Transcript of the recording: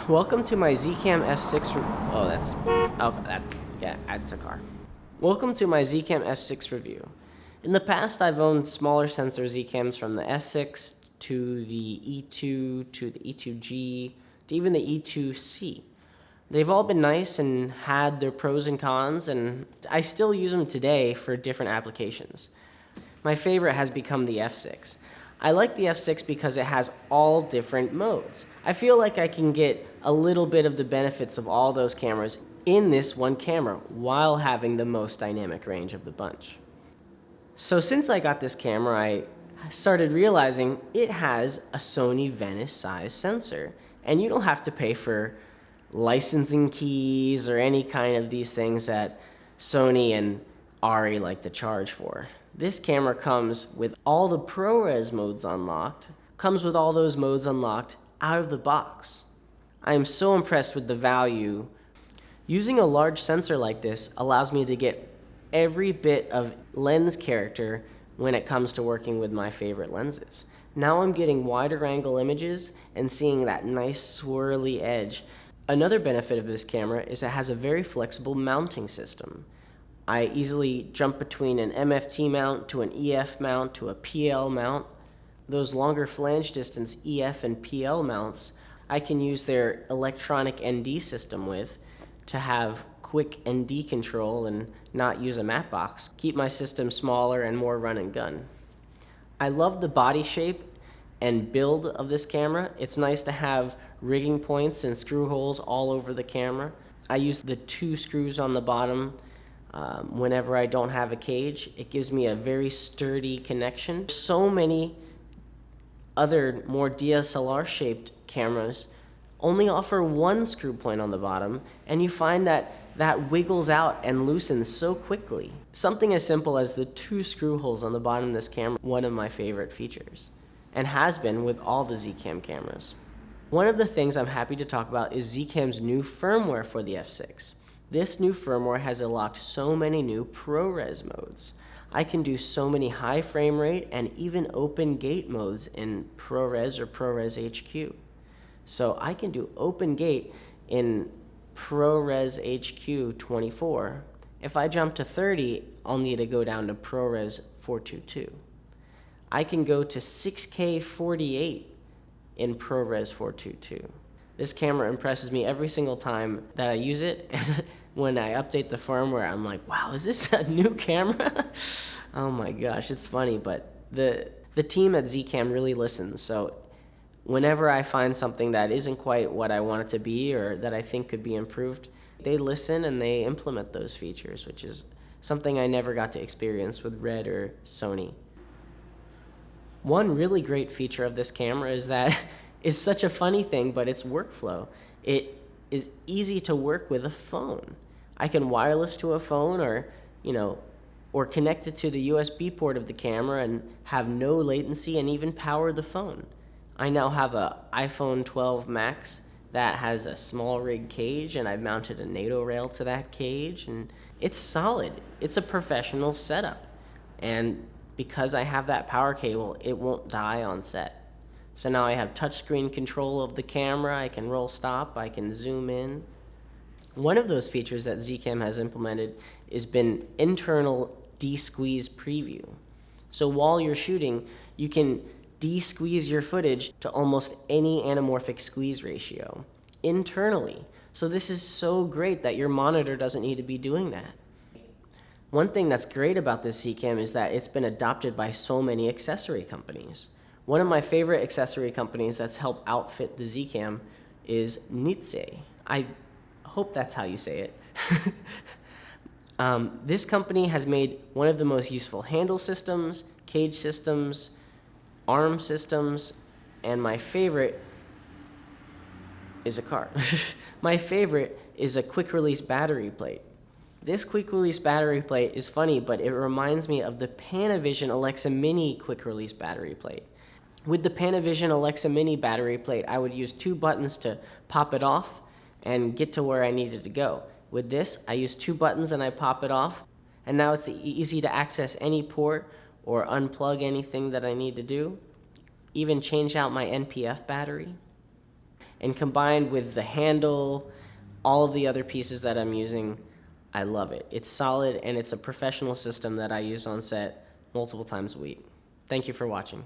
Welcome to my Zcam F6. That's a car. Welcome to my Zcam F6 review. In the past, I've owned smaller sensor Zcams from the S6 to the E2 to the E2G to even the E2C. They've all been nice and had their pros and cons, and I still use them today for different applications. My favorite has become the F6. I like the F6 because it has all different modes. I feel like I can get a little bit of the benefits of all those cameras in this one camera while having the most dynamic range of the bunch. So since I got this camera, I started realizing it has a Sony Venice size sensor, and you don't have to pay for licensing keys or any kind of these things that Sony and Ari like to charge for. This camera comes with all the ProRes modes unlocked, comes with all those modes unlocked out of the box. I am so impressed with the value. Using a large sensor like this allows me to get every bit of lens character when it comes to working with my favorite lenses. Now I'm getting wider angle images and seeing that nice swirly edge. Another benefit of this camera is it has a very flexible mounting system. I easily jump between an MFT mount to an EF mount to a PL mount. Those longer flange distance EF and PL mounts, I can use their electronic ND system with to have quick ND control and not use a matte box. Keep my system smaller and more run and gun. I love the body shape and build of this camera. It's nice to have rigging points and screw holes all over the camera. I use the 2 screws on the bottom whenever I don't have a cage. It gives me a very sturdy connection. So many other more DSLR shaped cameras only offer 1 screw point on the bottom, and you find that that wiggles out and loosens so quickly. Something as simple as the 2 screw holes on the bottom of this camera, one of my favorite features, and has been with all the Zcam cameras. One of the things I'm happy to talk about is Zcam's new firmware for the F6. This new firmware has unlocked so many new ProRes modes. I can do so many high frame rate and even open gate modes in ProRes or ProRes HQ. So I can do open gate in ProRes HQ 24. If I jump to 30, I'll need to go down to ProRes 422. I can go to 6K 48 in ProRes 422. This camera impresses me every single time that I use it, and when I update the firmware, I'm like, wow, is this a new camera? Oh my gosh, it's funny, but the team at Zcam really listens, so whenever I find something that isn't quite what I want it to be or that I think could be improved, they listen and they implement those features, which is something I never got to experience with Red or Sony. One really great feature of this camera is that it's such a funny thing, but it's workflow. It is easy to work with a phone. I can wireless to a phone or connect it to the USB port of the camera and have no latency and even power the phone. I now have an iPhone 12 Max that has a small rig cage, and I've mounted a NATO rail to that cage, and it's solid. It's a professional setup. And because I have that power cable, it won't die on set. So now I have touchscreen control of the camera, I can roll stop, I can zoom in. One of those features that Zcam has implemented has been internal de-squeeze preview. So while you're shooting, you can de-squeeze your footage to almost any anamorphic squeeze ratio internally. So this is so great that your monitor doesn't need to be doing that. One thing that's great about this Zcam is that it's been adopted by so many accessory companies. One of my favorite accessory companies that's helped outfit the Zcam is Nitze. I hope that's how you say it. This company has made one of the most useful handle systems, cage systems, arm systems, and my favorite is a car. My favorite is a quick release battery plate. This quick release battery plate is funny, but it reminds me of the Panavision Alexa Mini quick release battery plate. With the Panavision Alexa Mini battery plate, I would use 2 buttons to pop it off and get to where I needed to go. With this, I use 2 buttons and I pop it off, and now it's easy to access any port or unplug anything that I need to do, even change out my NPF battery. And combined with the handle, all of the other pieces that I'm using, I love it. It's solid, and it's a professional system that I use on set multiple times a week. Thank you for watching.